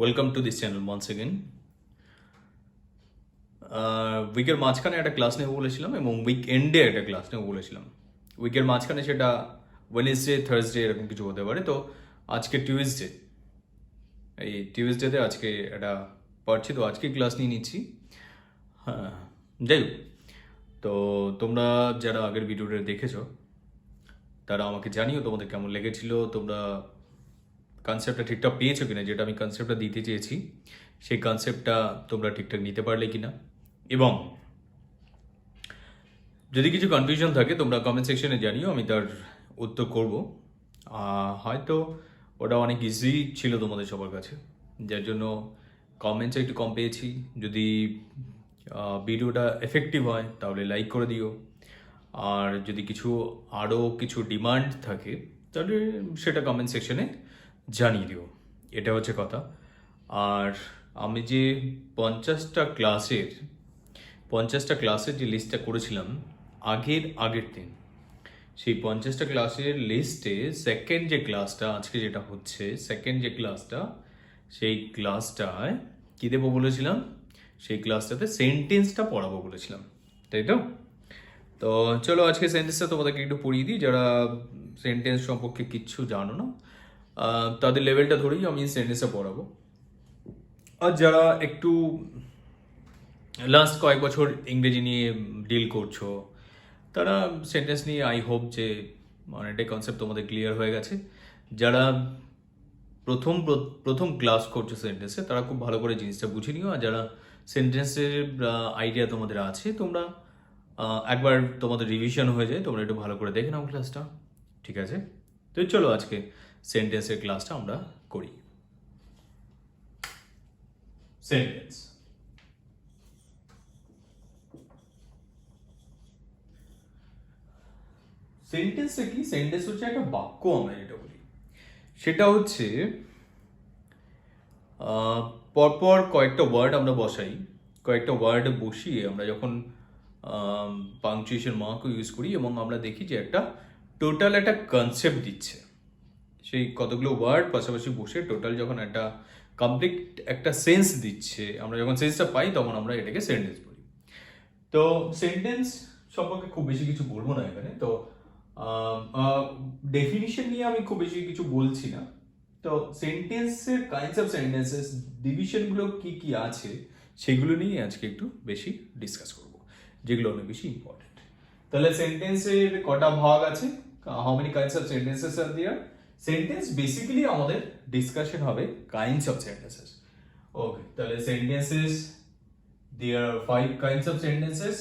Welcome to this channel once again. উইকের মাঝখানে একটা ক্লাস নেব বলেছিলাম এবং উইকেন্ডে একটা ক্লাস নেব বলেছিলাম। উইকের মাঝখানে সেটা ওয়েডনেসডে, থার্সডে এরকম কিছু হতে পারে। তো আজকে টিউসডে, এই টিউসডেতে আজকে একটা পারছি, তো আজকে ক্লাস নিয়ে নিচ্ছি। হ্যাঁ, যাই হোক, তো তোমরা যারা আগের ভিডিওটা দেখেছো তারা আমাকে জানিও তোমাদের কেমন লেগেছিল, তোমরা কনসেপ্টটা ঠিকঠাক পেয়েছো কিনা, যেটা আমি কনসেপ্টটা দিতে চেয়েছি সেই কনসেপ্টটা তোমরা ঠিকঠাক নিতে পারলে কিনা, এবং যদি কিছু কনফিউশন থাকে তোমরা কমেন্ট সেকশনে জানিও, আমি তার উত্তর করব। হয়তো ওটা অনেক ইজি ছিল তোমাদের সবার কাছে, যার জন্য কমেন্টসটা একটু কম পেয়েছি। যদি ভিডিওটা এফেক্টিভ হয় তাহলে লাইক করে দিও, আর যদি কিছু আরও কিছু ডিমান্ড থাকে তাহলে সেটা কমেন্ট সেকশনে জানিয়ে দিও। এটা হচ্ছে কথা। আর আমি যে 50টা ক্লাসের যে লিস্টটা করেছিলাম আগের দিন, সেই 50টা ক্লাসের লিস্টে সেকেন্ড যে ক্লাসটা আজকে যেটা হচ্ছে, সেকেন্ড যে ক্লাসটা, সেই ক্লাসটায় কী দেবো বলেছিলাম, সেই ক্লাসটাতে সেন্টেন্সটা পড়াবো বলেছিলাম, তাই তো? তো চলো আজকে সেন্টেন্সটা তোমাদেরকে একটু পড়িয়ে দিই। যারা সেন্টেন্স সম্পর্কে কিচ্ছু জানো না তাদের লেভেলটা ধরেই আমি সেন্টেন্সটা পড়াবো। আর যারা একটু লাস্ট কয়েক বছর ইংরেজি নিয়ে ডিল করছো তারা সেন্টেন্স নিয়ে আই হোপ যে অনেকটাই কনসেপ্ট তোমাদের ক্লিয়ার হয়ে গেছে। যারা প্রথম প্রথম ক্লাস করছো সেন্টেন্সে তারা খুব ভালো করে জিনিসটা বুঝে নিও। আর যারা সেন্টেন্সের আইডিয়া তোমাদের আছে, তোমরা একবার তোমাদের রিভিশন হয়ে যায়, তোমরা একটু ভালো করে দেখে নাও ক্লাসটা, ঠিক আছে? তো চলো আজকে সেন্টেন্সের ক্লাসটা আমরা করি। সেন্টেন্স, সেন্টেন্সটা কি? সেন্টেন্স হচ্ছে একটা বাক্য, আমরা যেটা বলি সেটা হচ্ছে পরপর কয়েকটা ওয়ার্ড আমরা বসাই, কয়েকটা ওয়ার্ড বসিয়ে আমরা যখন পাংচুয়েশন মার্কও ইউজ করি এবং আমরা দেখি যে একটা টোটাল একটা কনসেপ্ট দিচ্ছে। সেই কতগুলো ওয়ার্ড পাশাপাশি বসে টোটাল যখন একটা কমপ্লিট একটা সেন্স দিচ্ছে, আমরা যখন সেন্সটা পাই তখন আমরা এটাকে সেন্টেন্স বলি। তো সেন্টেন্স সম্পর্কে খুব বেশি কিছু বলবো না এখানে। তো ডেফিনিশন নিয়ে আমি খুব বেশি কিছু বলছি না। তো সেন্টেন্সের কাইন্ডস অফ সেন্টেন্সেস, ডিভিশনগুলো কি কি আছে সেগুলো নিয়ে আজকে একটু বেশি ডিসকাস করব, যেগুলো অনেক বেশি ইম্পর্টেন্ট। তাহলে সেন্টেন্সের কটা ভাগ আছে, how many kinds of sentences are there? Sentence basically আমাদের ডিসকাশন হবে কাইন্ডস অফ সেন্টেন্সেস। ওকে, তাহলে sentences, there are 5 kinds of sentences,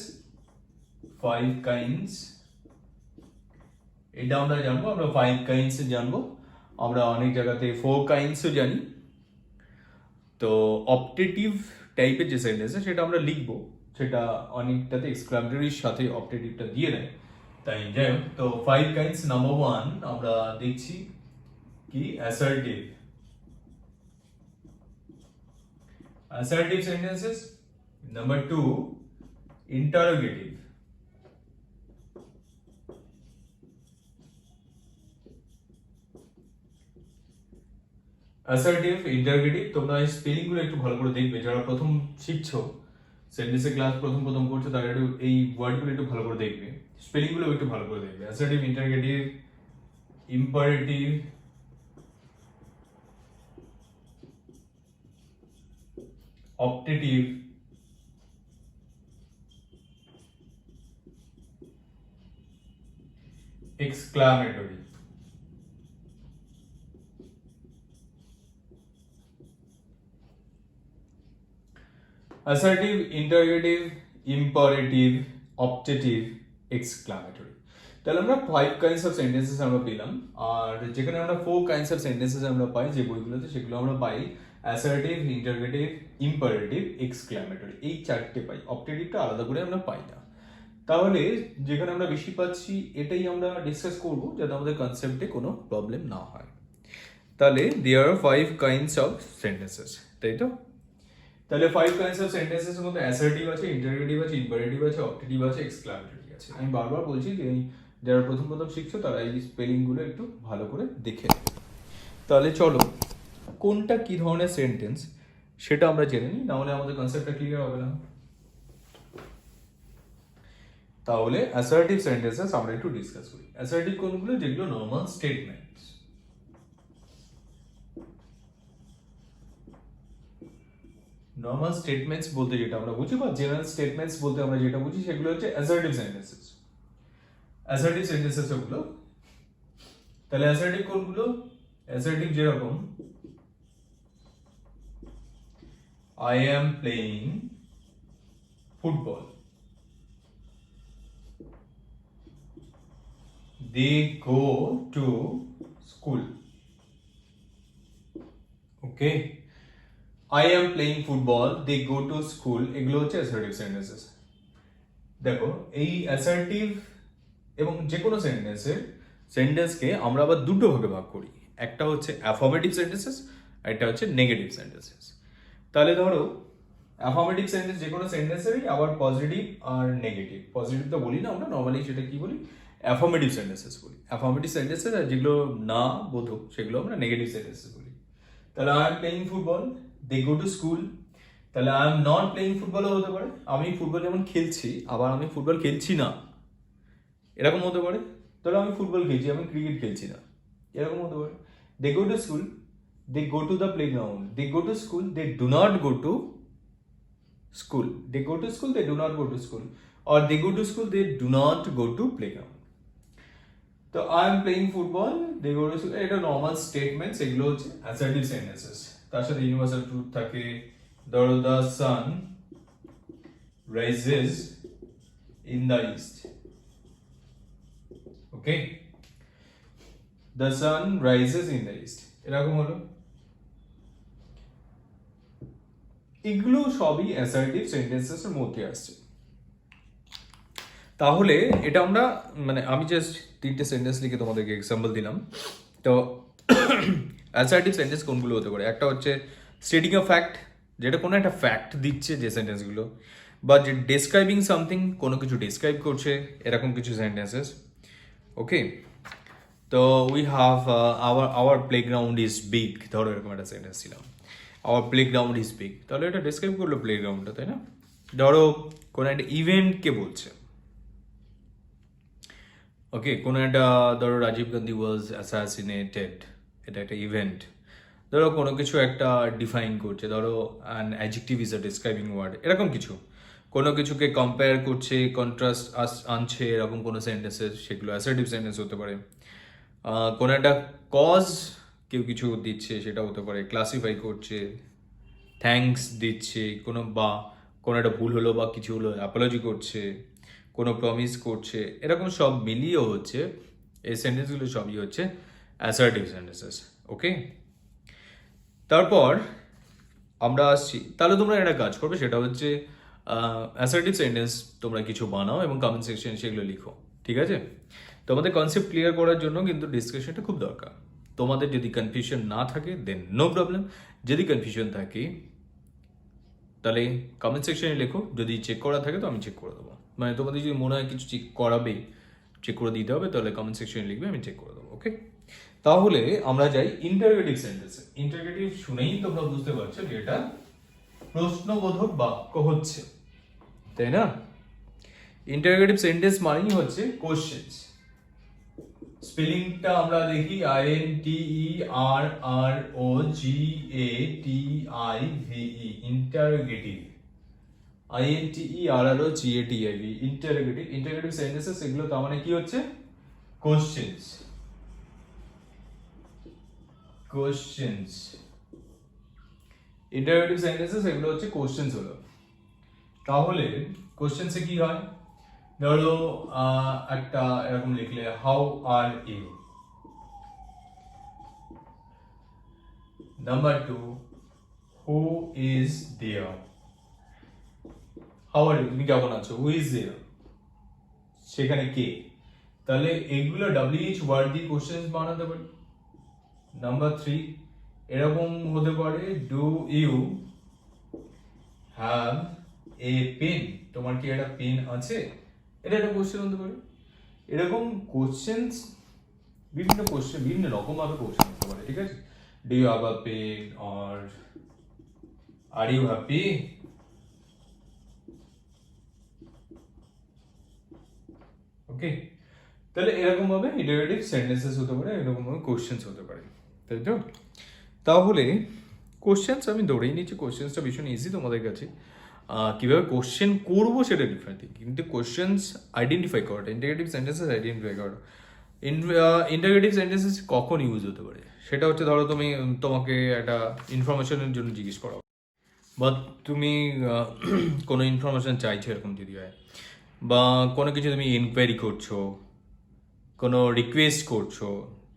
5 kinds, এটা আমরা জানবো, আমরা 5 kinds জানবো। আমরা অনেক জায়গাতে 4 kinds জানি। তো অপটেটিভ টাইপের যে সেন্টেন্স সেটা আমরা লিখবো, সেটা অনেকটাতে এক্সক্লামেটরির সাথে অপটেটিভটা দিয়ে দেয়, তাই যাই হোক। তো 5 kinds, নাম্বার 1 আমরা দেখছি কি, assertive. Assertive sentences. Number 2 interrogative. Assertive, interrogative, তোমরা এই স্পেলিং গুলো একটু ভালো করে দেখবে। যারা প্রথম শিখছো, সেন্টেন্সের ক্লাস প্রথম করছো, তারা একটু এই ওয়ার্ডগুলো একটু ভালো করে দেখবে, স্পেলিং গুলো একটু ভালো করে দেখবে। Assertive, interrogative, imperative, optative, exclamatory. Assertive, interrogative, imperative, optative, exclamatory. তাহলে আমরা 5 kinds of sentences আমরা পেলাম। আর যেখানে আমরা 4 kinds of sentences আমরা পাই যে বইগুলোতে, সেগুলো আমরা পাই অ্যাসার্টিভ, ইন্টারোগেটিভ, ইম্পারেটিভ, এক্সক্লামেটরি, এই 4টে পাই। অপটেটিভটা আলাদা করে আমরা পাই না। তাহলে যেখানে আমরা বেশি পাচ্ছি এটাই আমরা ডিসকাস করব, যাতে আমাদের কনসেপ্টে কোনো প্রবলেম না হয়। তাহলে দেয়ার আর 5 kinds of sentences, তাই তো? তাহলে 5 kinds of sentences এর মধ্যে অ্যাসার্টিভ আছে, ইন্টারোগেটিভ আছে, ইম্পারেটিভ আছে, অপটেটিভ আছে, এক্সক্লামেটরি আছে। আমি বারবার বলছি যে যারা প্রথম শিখছো তারা এই স্পেলিং গুলো একটু ভালো করে দেখে নেবে। তাহলে চলো কোনটা কি ধরনের সেন্টেন্স সেটা আমরা জেনে নিই, নাহলে আমাদের কনসেপ্টটা ক্লিয়ার হবে না। তাহলে অ্যাসার্টিভ সেন্টেন্সেস আমরা একটু ডিসকাস করি। অ্যাসার্টিভ কোনগুলো? যেগুলো নর্মাল স্টেটমেন্টস। নর্মাল স্টেটমেন্টস বলতে যেটা আমরা বুঝি বা জেনারেল স্টেটমেন্টস বলতে আমরা যেটা বুঝি সেগুলো হচ্ছে অ্যাসার্টিভ সেন্টেন্সেস। অ্যাসার্টিভ সেন্টেন্সেস ওগুলো। তাহলে অ্যাসার্টিভ কোনগুলো? অ্যাসার্টিভ যেরকম I am playing football, they go to school. Okay, I am playing football, they go to school, এগুলো হচ্ছে অ্যাসার্টিভ সেন্টেন্সেস। দেখো এই অ্যাসার্টিভ এবং যে কোনো সেন্টেন্সকে আমরা আবার দুটো ভাগে ভাগ করি, একটা হচ্ছে অ্যাফার্মেটিভ সেন্টেন্সেস আর একটা হচ্ছে নেগেটিভ সেন্টেন্সেস। তাহলে ধরো অ্যাফার্মেটিভ সেন্টেন্স যে কোনো সেন্টেন্সেরই আবার পজিটিভ আর নেগেটিভ। পজিটিভ তো বলি না আমরা, নর্মালি সেটা কি বলি? অ্যাফার্মেটিভ সেন্টেন্সেস বলি। অ্যাফার্মেটিভ সেন্টেন্সেস আর যেগুলো না বোধক সেগুলো আমরা নেগেটিভ সেন্টেন্সেস বলি। তাহলে I am playing football, they go to school. তাহলে আই এম নট প্লেইং ফুটবলও হতে পারে, আমি ফুটবল যেমন খেলছি আবার আমি ফুটবল খেলছি না, এরকম হতে পারে। তাহলে আমি ফুটবল খেলছি, আমি ক্রিকেট খেলছি না, এরকম হতে পারে। They go to school, they go to the playground, they go to school, they do not go to school, they go to school, they do not go to school, or they go to school, they do not go to playground. তো I am playing football, they go to school, এটা normal statements, এগুলো হচ্ছে assertive sentences. তার সাথে universal truth থাকে, ধরো the sun rises in the east, okay, the sun rises in the east, এরকম হলো। এগুলো সবই অ্যাসার্টিভ সেন্টেন্সেসের মধ্যে আসছে। তাহলে এটা আমরা মানে আমি জাস্ট তিনটে সেন্টেন্স লিখে তোমাদেরকে এক্সাম্পল দিলাম। তো অ্যাসার্টিভ সেন্টেন্স কোনগুলো হতে পারে? একটা হচ্ছে স্টেটিং আ ফ্যাক্ট, যেটা কোনো একটা ফ্যাক্ট দিচ্ছে যে সেন্টেন্সগুলো, বা যে ডেসক্রাইবিং সামথিং, কোনো কিছু ডেসক্রাইব করছে, এরকম কিছু সেন্টেন্সেস। ওকে, তো we have our playground is big, ধরো এরকম একটা সেন্টেন্স ছিল, আওয়ার প্লেগ্রাউন্ড ইজ বিগ। তাহলে এটা ডেসক্রাইব করলো প্লেগ্রাউন্ডটা, তাই না? ধরো কোনো একটা ইভেন্টকে বলছে, ওকে, কোনো একটা ধরো রাজীব গান্ধী ওয়াজ অ্যাসাসিনেটেড, এটা একটা ইভেন্ট। ধরো কোনো কিছু একটা ডিফাইন করছে, ধরো an adjective is a describing word, এরকম কিছু। কোনো কিছুকে কম্পেয়ার করছে, কন্ট্রাস্ট আনছে, এরকম কোনো সেন্টেন্সেস, সেগুলো অ্যাসার্টিভ সেন্টেন্স হতে পারে। কোনো একটা কজ কেউ কিছু দিচ্ছে, সেটা হতে পারে। ক্লাসিফাই করছে, থ্যাঙ্কস দিচ্ছে, কোনো একটা ভুল হলো বা কিছু হলো অ্যাপোলজি করছে, কোনো প্রমিস করছে, এরকম সব মিলিয়েও হচ্ছে এই সেন্টেন্সগুলো সবই হচ্ছে অ্যাসার্টিভ সেন্টেন্সেস। ওকে, তারপর আমরা আসছি, তাহলে তোমরা একটা কাজ করবে, সেটা হচ্ছে অ্যাসার্টিভ সেন্টেন্স তোমরা কিছু বানাও এবং কমেন্ট সেকশনে সেগুলো লিখো, ঠিক আছে? তোমাদের কনসেপ্ট ক্লিয়ার করার জন্য কিন্তু ডিসকাশনটা খুব দরকার। তোমাদের যদি কনফিউশন না থাকে দেন নো প্রবলেম, যদি কনফিউশন থাকে তাহলে কমেন্ট সেকশনে লেখো, যদি চেক করা থাকে তো আমি চেক করে দেবো। মানে তোমাদের যদি মনে হয় কিছু চেক করাবে, চেক করে দিতে হবে, তাহলে কমেন্ট সেকশনে লিখবে, আমি চেক করে দেবো। ওকে, তাহলে আমরা যাই ইন্টারোগেটিভ সেন্টেন্সে। ইন্টারোগেটিভ শুনেই তোমরা বুঝতে পারছো যে এটা প্রশ্নবোধক বাক্য হচ্ছে, তাই না? ইন্টারোগেটিভ সেন্টেন্স মানেই হচ্ছে কোশ্চেনস। স্পেলিংটা আমরা দেখি INTERROGATIVE, interrogative. INTERROGATIVE, interrogative. Interrogative sentences এগুলো তার মানে কি হচ্ছে? কোশ্চেনস। কোশ্চেনস, ইন্টারোগেটিভ সেন্টেন্সেস এগুলো হচ্ছে কোশ্চেনস হলো। তাহলে কোশ্চেনসে কি হয়? ধরো একটা এরকম লিখলে how are you, number 2 who is there, how are you, তুমি কেমন আছো, হু ইজ দেয়ার, সেখানে কে। তাহলে এগুলো WH ওয়ার্ড দিয়ে কোশ্চেনস বানাতে পারি। নাম্বার 3 এরকম হতে পারে do you have a pen, তোমার কি একটা পেন আছে, এটা একটা কোশ্চেন হতে পারে। এরকম কোশ্চেনস, বিভিন্ন কোশ্চেন বিভিন্ন রকম ভাবে কোশ্চেন হতে পারে, ঠিক আছে? Do you have a pen or are you happy, okay. তাহলে এরকম ভাবে ইন্টারোগেটিভ সেন্টেন্সেস হতে পারে, এরকম ভাবে কোশ্চেন্স হতে পারে, তাই তো? তাহলে কোশ্চেন্স আমি ধরেই নিচ্ছি কোশ্চেন্সটা ভীষণ ইজি তোমাদের কাছে। কীভাবে কোশ্চেন করবো সেটা ডিফারেন্ট থিং, কিন্তু কোশ্চেন্স আইডেন্টিফাই করাটা, ইন্টারোগেটিভ সেন্টেন্সেস আইডেন্টিফাই করাটা, ইন্টারোগেটিভ সেন্টেন্সেস কখন ইউজ হতে পারে সেটা হচ্ছে, ধরো তোমাকে একটা ইনফরমেশনের জন্য জিজ্ঞেস করা বা তুমি কোনো ইনফরমেশন চাইছো এরকম যদি হয়, বা কোনো কিছু তুমি ইনকোয়ারি করছো, কোনো রিকোয়েস্ট করছো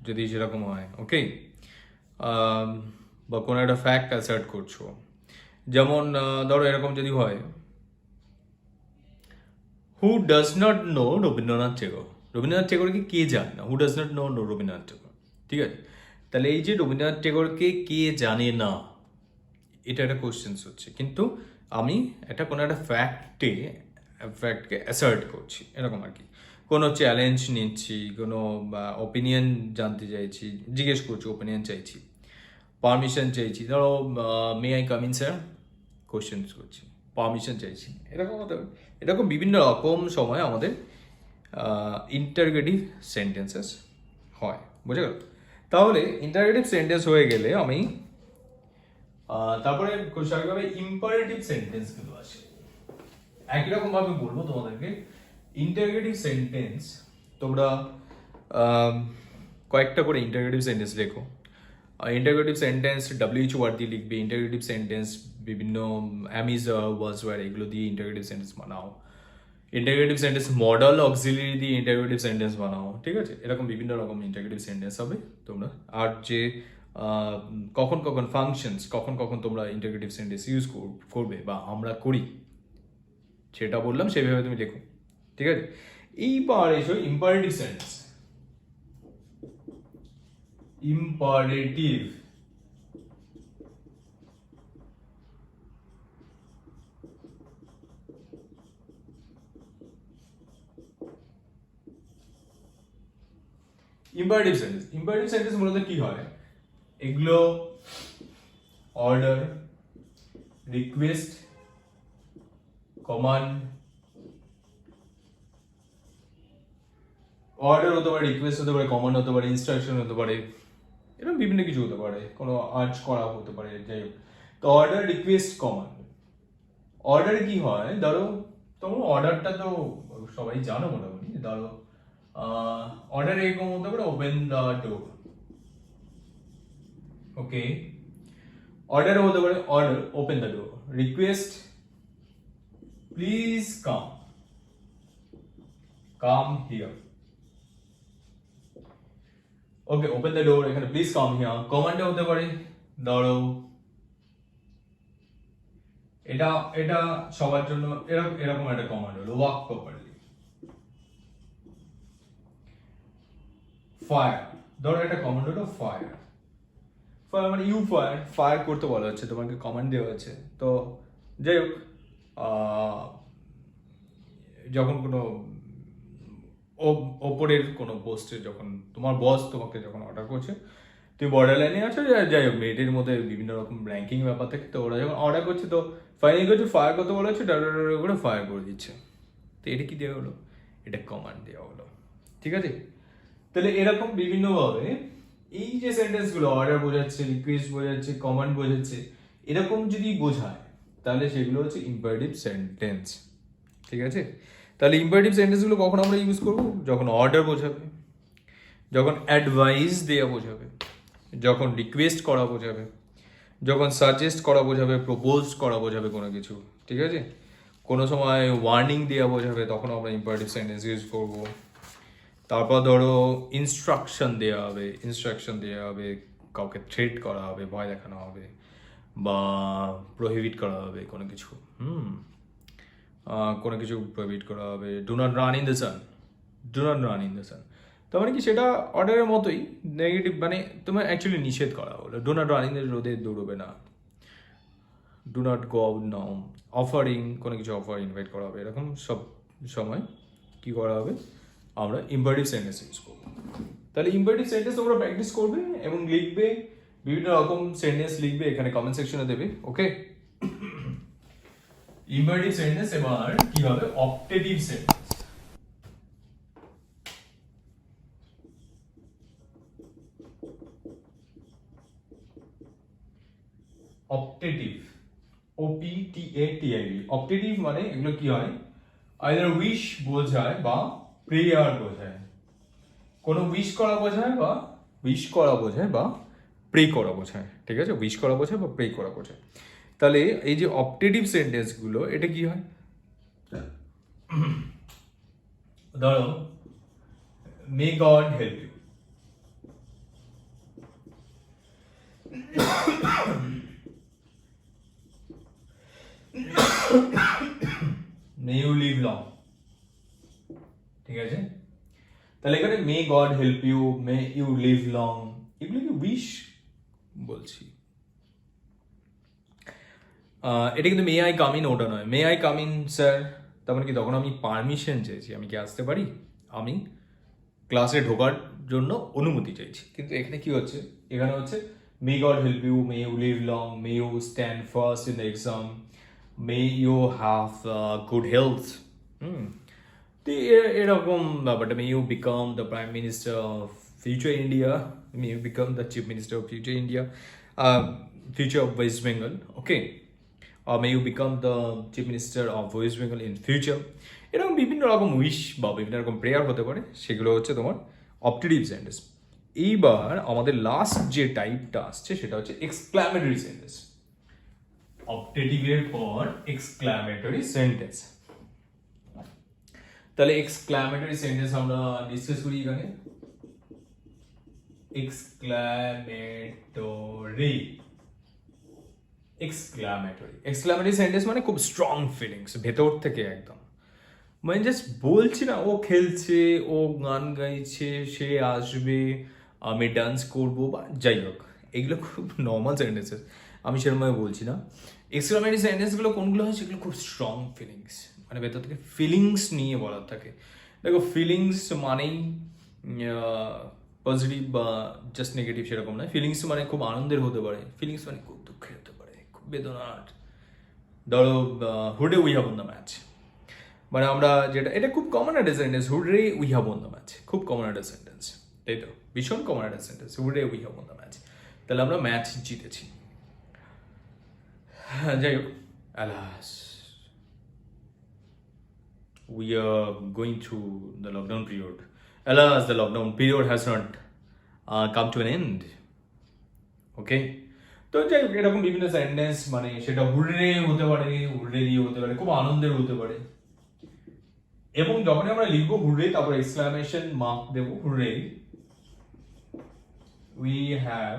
যদি সেরকম হয়, ওকে, বা কোনো একটা ফ্যাক্ট অ্যাসার্ট করছো। যেমন ধরো এরকম যদি হয়, who does not know Rabindranath Tagore, Rabindranath টেগোরকে কে জানে না, who does not know Rabindranath Tagore, ঠিক আছে? তাহলে এই যে রবীন্দ্রনাথ টেগোরকে কে জানে না, এটা একটা কোশ্চেন্স হচ্ছে, কিন্তু আমি একটা কোনো একটা ফ্যাক্টকে অ্যাসার্ট করছি, এরকম আর কি। কোনো চ্যালেঞ্জ নিচ্ছি, কোনো ওপিনিয়ন জানতে চাইছি, জিজ্ঞেস করছি, ওপিনিয়ন চাইছি, পারমিশন চাইছি, ধরো may I come in sir, questions করছি, পারমিশন চাইছি, এরকম হতে হবে। এরকম বিভিন্ন রকম সময় আমাদের ইন্টারগেটিভ সেন্টেন্সেস হয়, বুঝে গেল? তাহলে ইন্টারগেটিভ সেন্টেন্স হয়ে গেলে আমি তারপরে স্বাভাবিকভাবে ইম্পারেটিভ সেন্টেন্সগুলো আসে। একই রকম ভাবে বলবো তোমাদেরকে, ইন্টারগেটিভ সেন্টেন্স তোমরা কয়েকটা করে ইন্টারগেটিভ সেন্টেন্স লেখো। ইন্টারগেটিভ সেন্টেন্স WH ওয়ার্ড দিয়ে লিখবে, ইন্টারগেটিভ সেন্টেন্স বিভিন্ন ওয়ার্ডসওয়্যার এগুলো দিয়ে ইন্টারগেটিভ সেন্টেন্স বানাও, ইন্টারগেটিভ সেন্টেন্স মডেল অক্সিলারি দিয়ে ইন্টারগেটিভ সেন্টেন্স বানাও, ঠিক আছে? এরকম বিভিন্ন রকম ইন্টারগেটিভ সেন্টেন্স হবে তোমরা। আর যে কখন কখন ফাংশনস, কখন কখন তোমরা ইন্টারগেটিভ সেন্টেন্স ইউজ করবে বা আমরা করি সেটা বললাম, সেইভাবে তুমি লেখো, ঠিক আছে? এইবার এসো imperative sentence. Imperative imperative sentence, imperative sentence মূলত কি হয়, এগুলো অর্ডার, রিকোয়েস্ট, কমান্ড, অর্ডার হতে পারে, রিকোয়েস্ট হতে পারে, কমান্ড হতে পারে, ইনস্ট্রাকশন হতে পারে, এরকম বিভিন্ন কিছু হতে পারে, কোনো আর্জ করা হতে পারে, যাই হোক। তো অর্ডার, রিকোয়েস্ট, কমান্ড। অর্ডার কি হয়, ধরো তোমার অর্ডারটা তো সবাই জানো মোটামুটি, ধরো অর্ডার এরকম হতে পারে, open the door, okay. Order হতে পারে, order open the door, request please come here, okay, open the door, এখানে প্লিজ কাম হিয়ার। কমান্ডে হতে পারে, ধরো এটা এটা সবার জন্য এরকম একটা কমান্ড হলো, ওয়াক প্রপারলি। ফায়ার, ধরো একটা কমান্ড হলো ফায়ার, ফায়ার মানে ইউ ফায়ার করতে বলা হচ্ছে, তোমাকে কমান্ড দেওয়া আছে। তো যাই হোক, যখন কোনো ওপরের কোনো পোস্টে যখন তোমার বস তোমাকে যখন অর্ডার করছে, তুমি বর্ডার লাইনে আছো, যাই হোক মেরিটের মধ্যে বিভিন্ন রকম র্যাঙ্কিং ব্যাপার থাকে, তো ওরা যখন অর্ডার করছে তো ফাইনালি করছে ফায়ার করতে বলা হচ্ছে, ডাটা করে ফায়ার করে দিচ্ছে। তো এটা কি দেওয়া হলো, এটা কমান্ড দেওয়া হলো, ঠিক আছে? তাহলে এরকম বিভিন্নভাবে এই যে সেন্টেন্সগুলো অর্ডার বোঝাচ্ছে, রিকোয়েস্ট বোঝাচ্ছে, কমান্ড বোঝাচ্ছে, এরকম যদি বোঝায় তাহলে সেগুলো হচ্ছে ইম্পারেটিভ সেন্টেন্স, ঠিক আছে? তাহলে ইম্পারেটিভ সেন্টেন্সগুলো কখন আমরা ইউজ করব, যখন অর্ডার বোঝাবে, যখন অ্যাডভাইস দেওয়া বোঝাবে, যখন রিকোয়েস্ট করা বোঝাবে, যখন সাজেস্ট করা বোঝাবে, প্রপোজ করা বোঝাবে কোনো কিছু, ঠিক আছে? কোনো সময় ওয়ার্নিং দেওয়া বোঝাবে, তখন আমরা ইম্পারেটিভ সেন্টেন্স ইউজ করব। তারপর ধরো ইনস্ট্রাকশন দেওয়া হবে, কাউকে থ্রেট করা হবে, ভয় দেখানো হবে, বা প্রহিবিট করা হবে কোনো কিছু, কোনো কিছু প্রহিবিট করা হবে, do not run in the sun, তার মানে কি সেটা অর্ডারের মতোই নেগেটিভ, মানে তোমার অ্যাকচুয়ালি নিষেধ করা হলো, do not run in the রোদে দৌড়বে না, do not go out now. Offering, কোনো কিছু অফার ইনভাইট করা হবে, এরকম সব সময় কি করা হবে, আমরা ইম্পারেটিভ সেন্টেন্স ইউজ করবো। তাহলে ইম্পারেটিভ সেন্টেন্স তোমরা প্র্যাকটিস করবে এবং লিখবে, বিভিন্ন রকম সেন্টেন্স লিখবে, এখানে কমেন্ট সেকশনে দেবে। ওকে, ইম্পারেটিভ সেন্টেন্স। এবার কি হবে optative sentence. Optative, OPTATIV, optative মানে এগুলো কি হয়, আইদার উইশ বোঝায় বা প্রেয়ার বোঝায়, কোনো উইশ করা বোঝায় বা প্রে করা বোঝায়, ঠিক আছে, উইশ করা বোঝায় বা প্রে করা বোঝায়। তাহলে এই যে অপটেটিভ সেন্টেন্সগুলো এটা কি হয়, ধরো may God help you, may you live long, ঠিক আছে। তাহলে এখানে may God help you, may you live long, এগুলো কি উইশ বলছি। এটা কিন্তু মে আই কাম ইন ওটা নয়, may I come in sir, তার মানে কি তখন আমি পারমিশন চেয়েছি, আমি কি আসতে পারি, আমি ক্লাসে ঢোকার জন্য অনুমতি চাইছি। কিন্তু এখানে কি হচ্ছে, এখানে হচ্ছে may God help you, may you live long, may you stand first in the exam, may you have good health. তো এরকম ব্যাপারটা, may you become the prime minister of future India, may you become the chief minister of future India, future of West Bengal, okay, or may you become the chief minister of West Bengal in future। এরকম বিভিন্ন রকম wish বা বিভিন্ন রকম prayer হতে পারে, সেগুলো হচ্ছে তোমার অপটেটিভ সেন্টেন্স। এইবার আমাদের লাস্ট যে টাইপটা আসছে সেটা হচ্ছে এক্সক্লামেটরি সেন্টেন্স। অপটেটিভের পর এক্সক্লামেটরি সেন্টেন্স। তাহলে এক্সক্লামেটরি সেন্টেন্স আমরা ডিসকাস করি এখানে। এক্সক্লামেটরি সেন্টেন্স মানে খুব স্ট্রং ফিলিংস ভেতর থেকে একদম, মানে জাস্ট বলছি না ও খেলছে, ও গান গাইছে, সে আসবে, আমি ডান্স করবো বা যাই হোক, এগুলো খুব নর্মাল সেন্টেন্সেস, আমি সেরকমভাবে বলছি না। এক্সক্লামেটরি সেন্টেন্সগুলো কোনগুলো হয়, সেগুলো খুব স্ট্রং ফিলিংস, মানে ভেতর থেকে ফিলিংস নিয়ে বলার থাকে। দেখো ফিলিংস মানেই পজিটিভ বা জাস্ট নেগেটিভ সেরকম নয়, ফিলিংস মানে খুব আনন্দের হতে পারে, ফিলিংস মানে খুব দুঃখের হতে পারে, খুব বেদনার। ধরো hurray we have won the match, মানে আমরা যেটা, এটা খুব কমন একটা sentence, hurray we have won the match, খুব কমন একটা সেন্টেন্স, তাই তো, ভীষণ কমন একটা sentence, hurray we have won the match, তাহলে আমরা ম্যাচ জিতেছি। যাই হোক, alas we are going through the lockdown period, alas the lockdown period has not come to an end, okay। তো যাই হোক, এরকম বিভিন্ন সেন্টেন্স, মানে সেটা হুররে হতে পারে, হুররে দিয়ে হতে পারে, খুব আনন্দের হতে পারে। এবং যখনই আমরা লিখবো হুররে, তারপর এক্সক্লামেশন মার্ক দেবো, hurray we have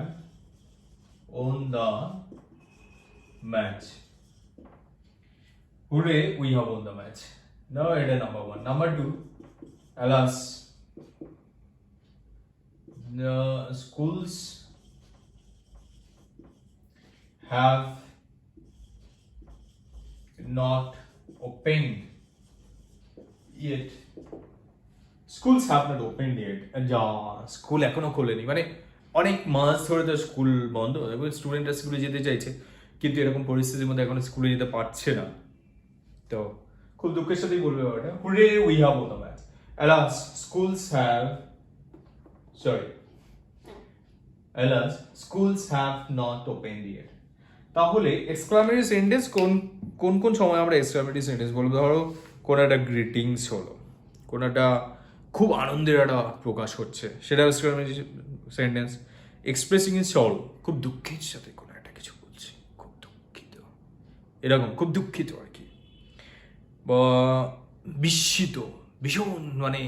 won the match, hurray we have won the match. Now এটা number 1। Number 2, alas the schools have not opened yet, schools have not opened yet, যা স্কুল এখনো খোলেনি, মানে অনেক মাস ধরে তো school বন্ধ, স্টুডেন্টরা স্কুলে যেতে চাইছে কিন্তু এরকম পরিস্থিতির মধ্যে এখন স্কুলে যেতে পারছে না, তো খুব দুঃখের সাথেই বলবে ওটা, hurray we have won the match, alas schools have not opened yet। তাহলে এক্সক্লামেটরি সেন্টেন্স কোন কোন কোন সময় আমরা এক্সক্লামেটরি সেন্টেন্স বলবো, ধরো কোন একটা গ্রিটিংস হলো, কোন একটা খুব আনন্দের একটা প্রকাশ হচ্ছে, সেটা এক্সক্লামেটরি সেন্টেন্স। এক্সপ্রেসিং ইজ সরো, খুব দুঃখের সাথে কোনো একটা কিছু বলছে, খুব দুঃখিত, এরকম খুব দুঃখিত আর কি, বা বিস্মিত, ভীষণ, মানে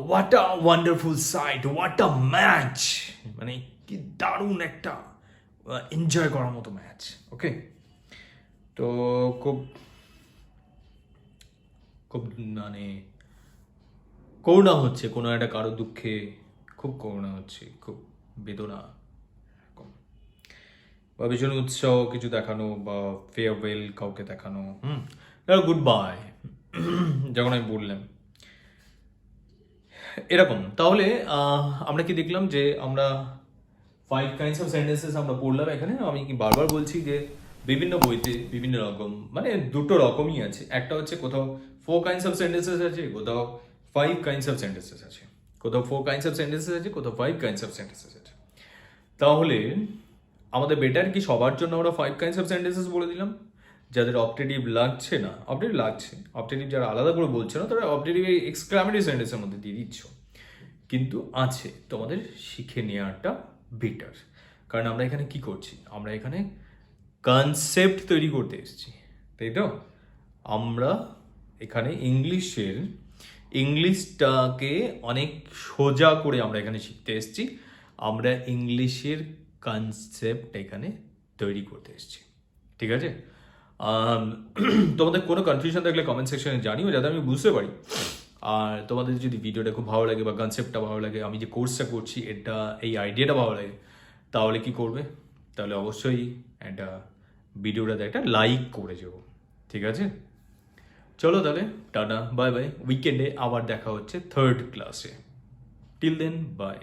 what a wonderful sight, what a match, মানে কি দারুণ একটা এনজয় করার মতো ম্যাচ, ওকে। তো খুব খুব মানে করুণা হচ্ছে কোনো একটা কারো দুঃখে, খুব করুণা হচ্ছে, খুব বেদনা, এরকম, বা ভীষণ উৎসাহ কিছু দেখানো, বা ফেয়ারওয়েল কাউকে দেখানো, গুড বাই যখন আমি বললাম এরকম। তাহলে আমরা কি দেখলাম যে আমরা 5 কাইন্ডস অফ সেন্টেন্সেস আমরা পড়লাম এখানে। আমি কি বারবার বলছি যে বিভিন্ন বইতে বিভিন্ন রকম, মানে দুটো রকমই আছে। একটা হচ্ছে কোথাও 4 কাইন্ডস অফ সেন্টেন্সেস আছে, কোথাও 5 কাইন্ডস অফ সেন্টেন্সেস আছে, কোথাও 4 কাইন্ডস অফ সেন্টেন্সেস আছে, কোথাও 5 কাইন্ডস অফ সেন্টেন্সেস আছে। তাহলে আমাদের বেটার কি সবার জন্য আমরা 5 কাইন্ডস অফ সেন্টেন্সেস বলে দিলাম? যাদের অপটেটিভ লাগছে না, অপটেটিভ লাগছে, অপটেটিভ যারা আলাদা করে বলছে না, তারা অপটেটিভ এক্সক্লামেটরি সেন্টেন্সের মধ্যে দিয়ে দিচ্ছ, কিন্তু আছে, তোমাদের শিখে নেওয়াটা বেটার। কারণ আমরা এখানে কি করছি? আমরা এখানে কনসেপ্ট তৈরি করতে এসেছি, তাই তো? আমরা এখানে ইংলিশটাকে অনেক সোজা করে আমরা এখানে শিখতে এসেছি। আমরা ইংলিশের কনসেপ্ট এখানে তৈরি করতে এসেছি, ঠিক আছে? তোমাদের কোনো কনফিউশন থাকলে কমেন্ট সেকশনে জানিও, যাতে আমি বুঝতে পারি। আর তোমাদের যদি ভিডিওটা খুব ভালো লাগে বা কনসেপ্টটা ভালো লাগে, আমি যে কোর্সটা করছি এটা, এই আইডিয়াটা ভালো লাগে, তাহলে কি করবে? তাহলে অবশ্যই একটা ভিডিওটাতে একটা লাইক করে যাবো, ঠিক আছে? চলো তাহলে, টাটা, বাই বাই। উইকেন্ডে আবার দেখা হচ্ছে 3rd ক্লাসে। Till then, by.